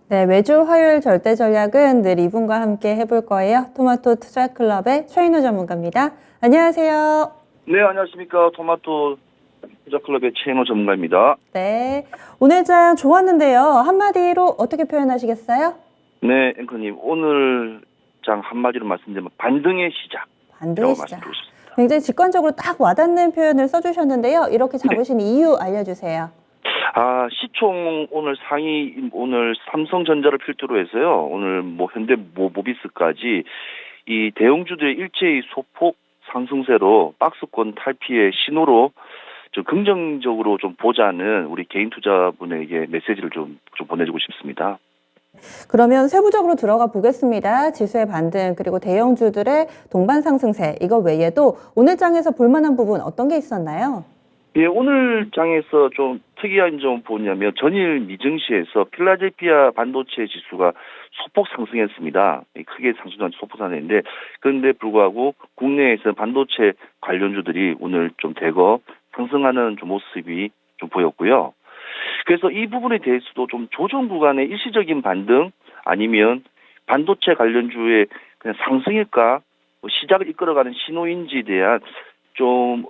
네, 매주 화요일 절대 전략은 늘 이분과 함께 해볼 거예요. 토마토 투자 클럽의 최인우 전문가입니다. 안녕하세요. 네, 안녕하십니까. 토마토 투자클럽의 최인호 전문가입니다. 네, 오늘 장 좋았는데요. 한마디로 어떻게 표현하시겠어요? 네, 앵커님. 오늘 장 한마디로 말씀드리면 반등의 시작이라고 반등의 시작. 말씀드리고 싶습니다. 굉장히 직관적으로 딱 와닿는 표현을 써주셨는데요. 이렇게 네. 잡으신 이유 알려주세요. 시총 오늘 삼성전자를 필두로 해서요. 오늘 현대모비스까지 이 대형주들의 일제히 소폭 상승세로 박스권 탈피의 신호로 좀 긍정적으로 좀 보자는 우리 개인 투자분에게 메시지를 좀 보내주고 싶습니다. 그러면 세부적으로 들어가 보겠습니다. 지수의 반등 그리고 대형주들의 동반 상승세 이거 외에도 오늘 장에서 볼만한 부분 어떤 게 있었나요? 예, 오늘 장에서 좀 특이한 점 뭐냐면 전일 미증시에서 필라델피아 반도체 지수가 소폭 상승했습니다. 크게 상승한 소폭 상승했는데 그런데 불구하고 국내에서 반도체 관련주들이 오늘 좀 대거 상승하는 좀 모습이 좀 보였고요. 그래서 이 부분에 대해서도 좀 조정 구간의 일시적인 반등 아니면 반도체 관련주의 그냥 상승일까 시작을 이끌어가는 신호인지에 대한 좀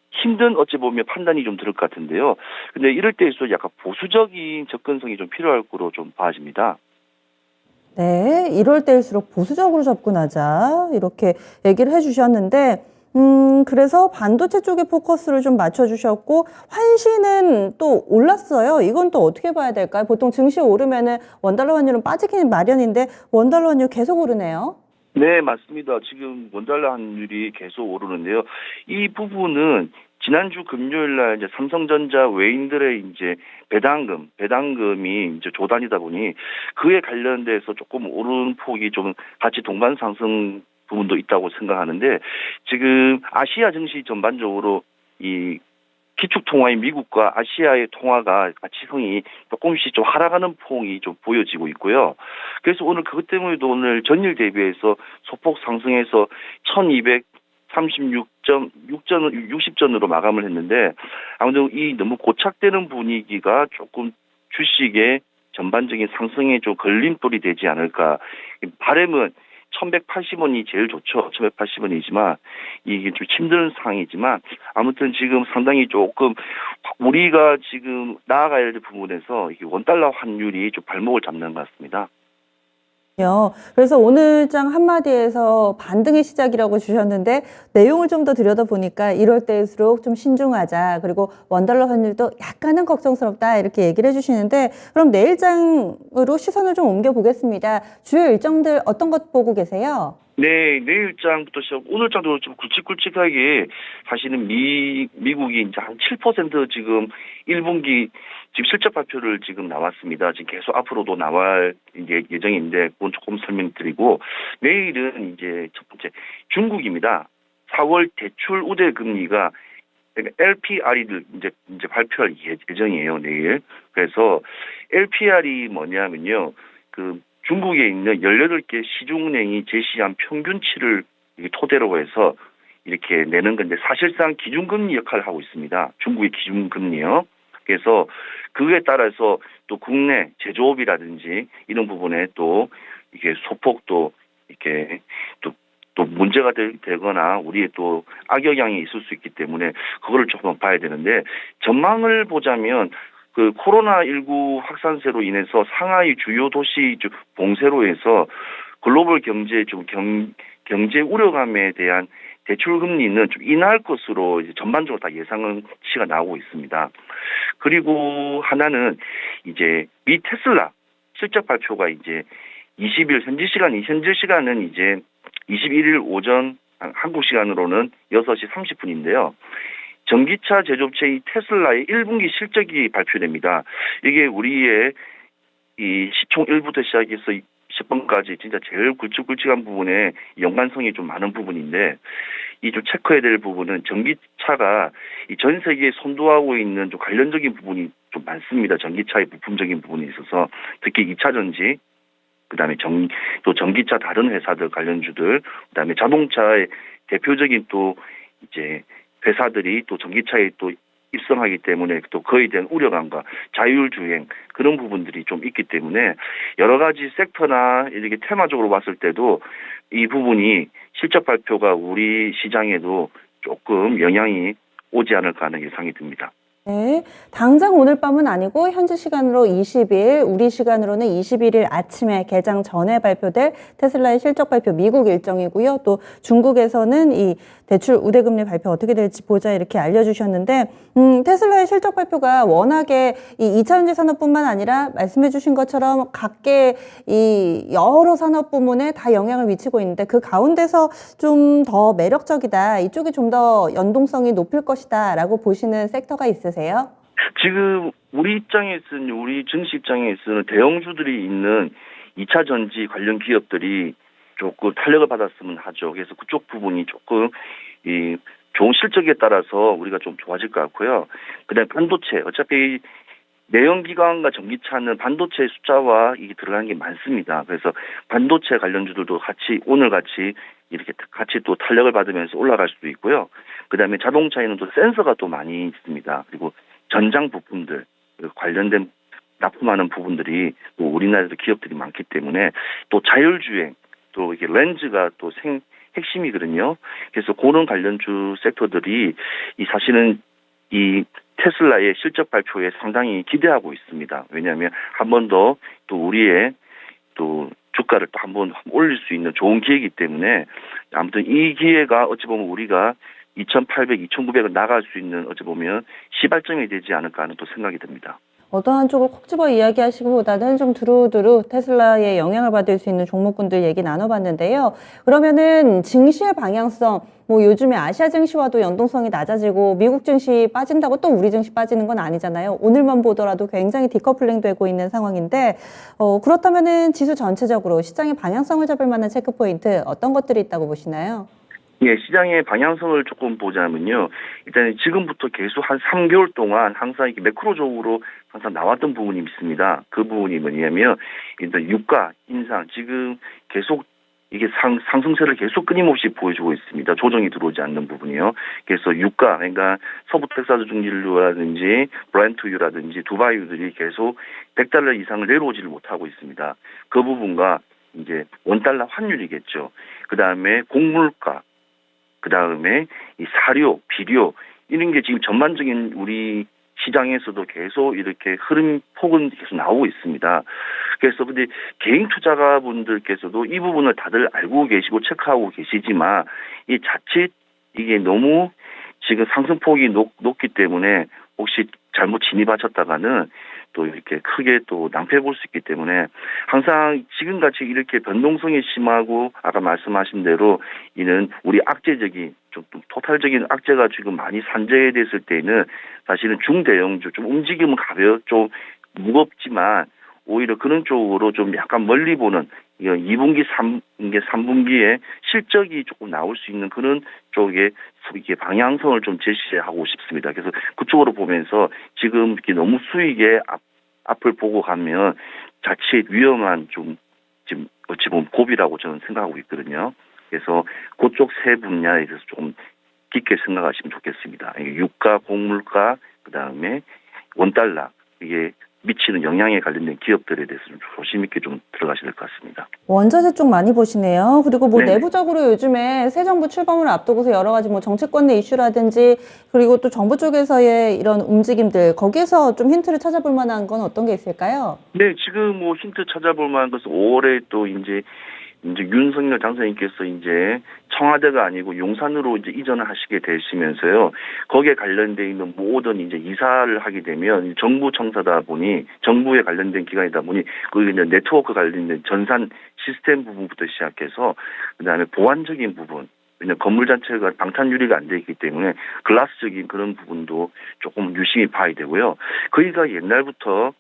힘든 어찌 보면 판단이 좀 들을 것 같은데요. 근데 이럴 때일수록 약간 보수적인 접근성이 좀 필요할 거로 좀 봐집니다. 네, 이럴 때일수록 보수적으로 접근하자 이렇게 얘기를 해주셨는데 그래서 반도체 쪽에 포커스를 좀 맞춰주셨고 환시는 또 올랐어요. 이건 또 어떻게 봐야 될까요? 보통 증시 오르면은 원달러 환율은 빠지기는 마련인데 원달러 환율 계속 오르네요. 네, 맞습니다. 지금 원달러 환율이 계속 오르는데요. 이 부분은 지난주 금요일 날 이제 삼성전자 외인들의 이제 배당금이 이제 조단이다 보니 그에 관련돼서 조금 오르는 폭이 좀 같이 동반 상승 부분도 있다고 생각하는데 지금 아시아 증시 전반적으로 이 기축 통화인 미국과 아시아의 통화가 가치성이 조금씩 좀 하락하는 폭이 좀 보여지고 있고요. 그래서 오늘 그것 때문에도 오늘 전일 대비해서 소폭 상승해서 60전으로 마감을 했는데 아무튼 이 너무 고착되는 분위기가 조금 주식의 전반적인 상승에 좀 걸림돌이 되지 않을까. 바람은 1180원이 제일 좋죠. 1180원이지만 이게 좀 힘든 상황이지만 아무튼 지금 상당히 조금 우리가 지금 나아가야 될 부분에서 이게 원달러 환율이 좀 발목을 잡는 것 같습니다. 그래서 오늘 장 한마디에서 반등의 시작이라고 주셨는데 내용을 좀 더 들여다보니까 이럴 때일수록 좀 신중하자. 그리고 원달러 환율도 약간은 걱정스럽다. 이렇게 얘기를 해주시는데 그럼 내일 장으로 시선을 좀 옮겨보겠습니다. 주요 일정들 어떤 것 보고 계세요? 네, 내일 장부터 시작, 오늘 장도 좀 굵직굵직하게 사실은 미국이 이제 한 7% 지금 1분기 지금 실적 발표를 지금 나왔습니다. 지금 계속 앞으로도 나올 이제 예정인데 그건 조금 설명드리고 내일은 이제 첫 번째 중국입니다. 4월 대출 우대 금리가 LPR을 이제 발표할 예정이에요, 내일. 그래서 LPR이 뭐냐면요. 그 중국에 있는 18개 시중은행이 제시한 평균치를 토대로 해서 이렇게 내는 건데 사실상 기준금리 역할을 하고 있습니다. 중국의 기준금리요. 그래서 그에 따라서 또 국내 제조업이라든지 이런 부분에 또 이게 소폭 이렇게 또 문제가 되거나 우리의 또 악영향이 있을 수 있기 때문에 그거를 조금 봐야 되는데 전망을 보자면 그 코로나19 확산세로 인해서 상하이 주요 도시 봉쇄로 해서 글로벌 경제 경제 우려감에 대한 대출 금리는 좀 인하할 것으로 이제 전반적으로 다 예상치가 나오고 있습니다. 그리고 하나는 이제 미 테슬라 실적 발표가 이제 20일 현지 시간은 이제 21일 오전 한국 시간으로는 6시 30분인데요. 전기차 제조업체인 테슬라의 1분기 실적이 발표됩니다. 이게 우리의 이 시총 1부터 시작해서 10번까지 진짜 제일 굵직굵직한 부분에 연관성이 좀 많은 부분인데 이 좀 체크해야 될 부분은 전기차가 이 전 세계에 선도하고 있는 좀 관련적인 부분이 좀 많습니다. 전기차의 부품적인 부분에 있어서 특히 2차 전지 그다음에 또 전기차 다른 회사들 관련주들, 그다음에 자동차의 대표적인 또 이제 회사들이 또 전기차에 또 입성하기 때문에 또 그에 대한 우려감과 자율주행 그런 부분들이 좀 있기 때문에 여러 가지 섹터나 이렇게 테마적으로 봤을 때도 이 부분이 실적 발표가 우리 시장에도 조금 영향이 오지 않을까 하는 예상이 듭니다. 네, 당장 오늘 밤은 아니고 현지 시간으로 20일, 우리 시간으로는 21일 아침에 개장 전에 발표될 테슬라의 실적 발표 미국 일정이고요. 또 중국에서는 이 대출 우대금리 발표 어떻게 될지 보자 이렇게 알려주셨는데 테슬라의 실적 발표가 워낙에 이 2차 전지 산업뿐만 아니라 말씀해 주신 것처럼 각계 이 여러 산업 부문에 다 영향을 미치고 있는데 그 가운데서 좀 더 매력적이다, 이쪽이 좀 더 연동성이 높을 것이다라고 보시는 섹터가 있으세요? 지금 우리 입장에서는 우리 증시 입장에서는 대형주들이 있는 2차 전지 관련 기업들이 조금 탄력을 받았으면 하죠. 그래서 그쪽 부분이 조금 이 좋은 실적에 따라서 우리가 좀 좋아질 것 같고요. 그다음에 반도체 어차피 내연기관과 전기차는 반도체 숫자와 이게 들어가는 게 많습니다. 그래서 반도체 관련주들도 같이 오늘 같이 이렇게 같이 또 탄력을 받으면서 올라갈 수도 있고요. 그다음에 자동차에는 또 센서가 또 많이 있습니다. 그리고 전장 부품들 관련된 납품하는 부분들이 또 우리나라에도 기업들이 많기 때문에 또 자율주행 또 이게 렌즈가 또 핵심이거든요. 그래서 그런 관련주 섹터들이 이 사실은 이 테슬라의 실적 발표에 상당히 기대하고 있습니다. 왜냐하면 한 번 더 또 우리의 또 주가를 또 한 번 올릴 수 있는 좋은 기회이기 때문에 아무튼 이 기회가 어찌 보면 우리가 2,800, 2,900을 나갈 수 있는 어찌 보면 시발점이 되지 않을까 하는 또 생각이 듭니다. 어떠한 쪽을 콕 집어 이야기하시기보다는 좀 두루두루 테슬라에 영향을 받을 수 있는 종목군들 얘기 나눠봤는데요. 그러면은 증시의 방향성, 뭐 요즘에 아시아 증시와도 연동성이 낮아지고 미국 증시 빠진다고 또 우리 증시 빠지는 건 아니잖아요. 오늘만 보더라도 굉장히 디커플링 되고 있는 상황인데, 그렇다면은 지수 전체적으로 시장의 방향성을 잡을 만한 체크포인트 어떤 것들이 있다고 보시나요? 예, 시장의 방향성을 조금 보자면요. 일단 지금부터 계속 한 3개월 동안 항상 이렇게 매크로적으로 항상 나왔던 부분이 있습니다. 그 부분이 뭐냐면 일단 유가 인상 지금 계속 이게 상승세를 계속 끊임없이 보여주고 있습니다. 조정이 들어오지 않는 부분이요. 그래서 유가, 그러니까 서부 텍사스 중진유라든지 브렌트유라든지 두바이유들이 계속 100달러 이상을 내려오지를 못하고 있습니다. 그 부분과 이제 원달러 환율이겠죠. 그 다음에 곡물가, 그 다음에 이 사료, 비료 이런 게 지금 전반적인 우리 시장에서도 계속 이렇게 흐름 폭은 계속 나오고 있습니다. 그래서 근데 개인 투자가분들께서도 이 부분을 다들 알고 계시고 체크하고 계시지만 이 자칫 이게 너무 지금 상승폭이 높기 때문에 혹시 잘못 진입하셨다가는 또 이렇게 크게 또 낭패 볼 수 있기 때문에 항상 지금같이 이렇게 변동성이 심하고 아까 말씀하신 대로 이는 우리 악재적인 좀 토탈적인 악재가 지금 많이 산재됐을 때는 사실은 중대형주 좀 움직임은 좀 무겁지만 오히려 그런 쪽으로 좀 약간 멀리 보는 2분기, 3분기에 실적이 조금 나올 수 있는 그런 쪽에 이게 방향성을 좀 제시하고 싶습니다. 그래서 그쪽으로 보면서 지금 이렇게 너무 수익의 앞을 보고 가면 자칫 위험한 좀 지금 어찌 보면 고비라고 저는 생각하고 있거든요. 그래서 그쪽 세 분야에 대해서 조금 깊게 생각하시면 좋겠습니다. 유가, 곡물가, 그 다음에 원달러 이게 미치는 영향에 관련된 기업들에 대해서 좀 조심 있게 좀 들어가셔야 될 것 같습니다. 원자재 쪽 많이 보시네요. 그리고 뭐 네네. 내부적으로 요즘에 새 정부 출범을 앞두고서 여러 가지 뭐 정치권 내 이슈라든지 그리고 또 정부 쪽에서의 이런 움직임들, 거기에서 좀 힌트를 찾아볼 만한 건 어떤 게 있을까요? 네, 지금 뭐 힌트 찾아볼 만한 것은 5월에 또 이제 윤석열 당선인께서 이제 청와대가 아니고 용산으로 이제 이전을 하시게 되시면서요. 거기에 관련돼 있는 모든 이제 이사를 하게 되면 정부 청사다 보니 정부에 관련된 기관이다 보니 거기 이제 네트워크 관련된 전산 시스템 부분부터 시작해서 그다음에 보안적인 부분. 왜냐면 건물 자체가 방탄 유리가 안 돼 있기 때문에 글라스적인 그런 부분도 조금 유심히 봐야 되고요. 거기가 옛날부터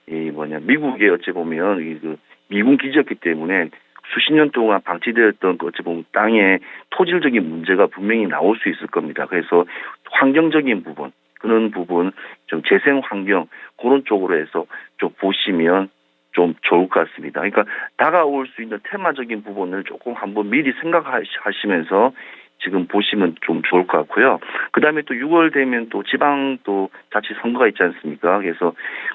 미국에 어찌 보면 그 미군 기지였기 때문에 수십 년 동안 방치되었던 어찌 보면 땅의 토질적인 문제가 분명히 나올 수 있을 겁니다. 그래서 환경적인 부분, 그런 부분, 좀 재생 환경 그런 쪽으로 해서 좀 보시면 좀 좋을 것 같습니다. 그러니까 다가올 수 있는 테마적인 부분을 조금 한번 미리 생각하시면서 지금 보시면 좀 좋을 것 같고요. 그 다음에 또 6월 되면 또 지방 또 자치 선거가 있지 않습니까? 그래서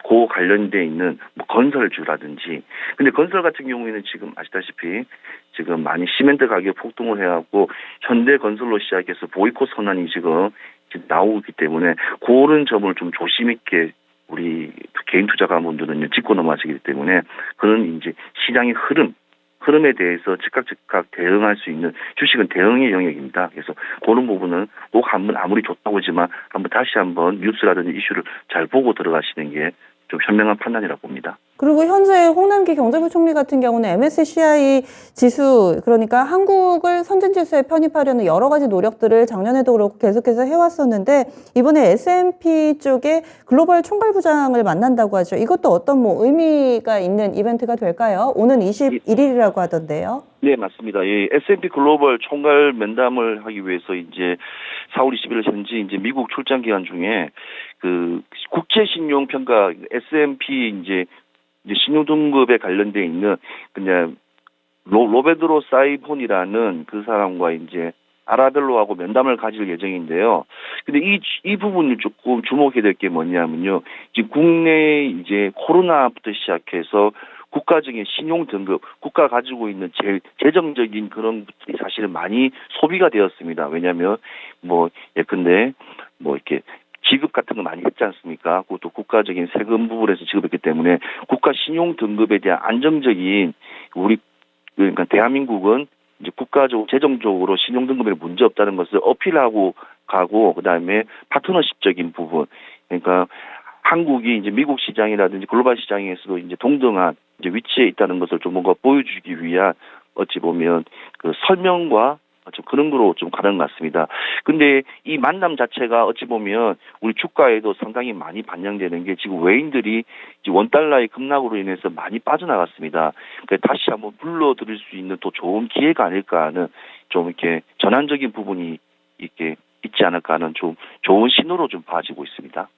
그 관련돼 있는 뭐 건설주라든지. 근데 건설 같은 경우에는 지금 아시다시피 지금 많이 시멘트 가격 폭등을 해갖고 현대건설로 시작해서 보이콧 선언이 지금 나오기 때문에 그런 점을 좀 조심 있게 우리 개인 투자가분들은 짚고 넘어가시기 때문에 그런 이제 시장의 흐름에 대해서 즉각 대응할 수 있는 주식은 대응의 영역입니다. 그래서 그런 부분은 꼭 한번 아무리 좋다고 하지만 다시 한번 뉴스라든지 이슈를 잘 보고 들어가시는 게 좀 현명한 판단이라고 봅니다. 그리고 현재 홍남기 경제부총리 같은 경우는 MSCI 지수, 그러니까 한국을 선진지수에 편입하려는 여러 가지 노력들을 작년에도 그렇고 계속해서 해왔었는데 이번에 S&P 쪽에 글로벌 총괄부장을 만난다고 하죠. 이것도 어떤 뭐 의미가 있는 이벤트가 될까요? 오는 21일이라고 하던데요. 네, 맞습니다. 예, S&P 글로벌 총괄 면담을 하기 위해서 이제 4월 20일 현지 이제 미국 출장 기간 중에 그 국제 신용 평가 S&P 이제 신용 등급에 관련돼 있는 그냥 로베드로 사이폰이라는 그 사람과 이제 아라벨로하고 면담을 가질 예정인데요. 근데 이 부분을 조금 주목해야 될 게 뭐냐면요. 지금 국내 이제 코로나부터 시작해서 국가적인 신용 등급, 국가 가지고 있는 재정적인 그런 것들이 사실은 많이 소비가 되었습니다. 왜냐하면 뭐 예컨대 뭐 이렇게 지급 같은 거 많이 했지 않습니까? 그것도 국가적인 세금 부분에서 지급했기 때문에 국가 신용 등급에 대한 안정적인 우리 그러니까 대한민국은 이제 국가적으로 재정적으로 신용 등급에 문제 없다는 것을 어필하고 가고 그다음에 파트너십적인 부분 그러니까 한국이 이제 미국 시장이라든지 글로벌 시장에서도 이제 동등한 이제 위치에 있다는 것을 좀 뭔가 보여주기 위한 어찌 보면 그 설명과 좀 그런 거로 좀 가는 것 같습니다. 근데 이 만남 자체가 어찌 보면 우리 주가에도 상당히 많이 반영되는 게 지금 외인들이 이제 원달러의 급락으로 인해서 많이 빠져나갔습니다. 그러니까 다시 한번 불러들일 수 있는 또 좋은 기회가 아닐까 하는 좀 이렇게 전환적인 부분이 이렇게 있지 않을까 하는 좀 좋은 신호로 좀 봐지고 있습니다.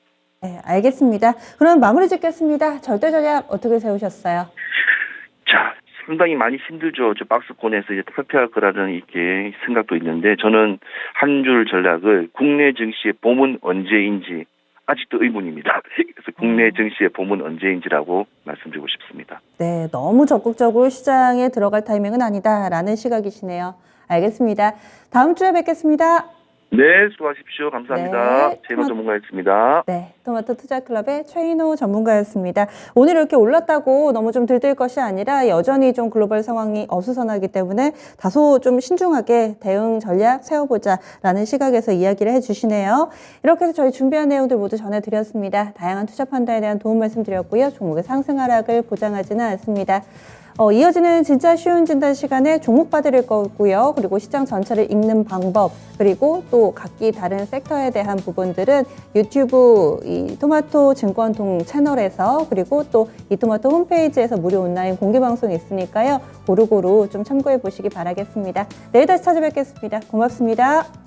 네, 알겠습니다. 그럼 마무리 짓겠습니다. 절대 전략 어떻게 세우셨어요? 자, 상당히 많이 힘들죠. 저 박스권에서 이제 탈피할 거라는 이렇게 생각도 있는데 저는 한 줄 전략을 국내 증시의 봄은 언제인지 아직도 의문입니다. 그래서 국내 증시의 봄은 언제인지라고 말씀드리고 싶습니다. 네, 너무 적극적으로 시장에 들어갈 타이밍은 아니다라는 시각이시네요. 알겠습니다. 다음 주에 뵙겠습니다. 네, 수고하십시오. 감사합니다. 네. 최인호 전문가였습니다. 네, 토마토 투자클럽의 최인호 전문가였습니다. 오늘 이렇게 올랐다고 너무 좀 들뜰 것이 아니라 여전히 좀 글로벌 상황이 어수선하기 때문에 다소 좀 신중하게 대응 전략 세워보자라는 시각에서 이야기를 해주시네요. 이렇게 해서 저희 준비한 내용들 모두 전해드렸습니다. 다양한 투자 판단에 대한 도움 말씀드렸고요. 종목의 상승 하락을 보장하지는 않습니다. 이어지는 진짜 쉬운 진단 시간에 종목 봐드릴 거고요. 그리고 시장 전체를 읽는 방법, 그리고 또 각기 다른 섹터에 대한 부분들은 유튜브 이 토마토 증권통 채널에서 그리고 또 이 토마토 홈페이지에서 무료 온라인 공개 방송이 있으니까요. 고루고루 좀 참고해 보시기 바라겠습니다. 내일 다시 찾아뵙겠습니다. 고맙습니다.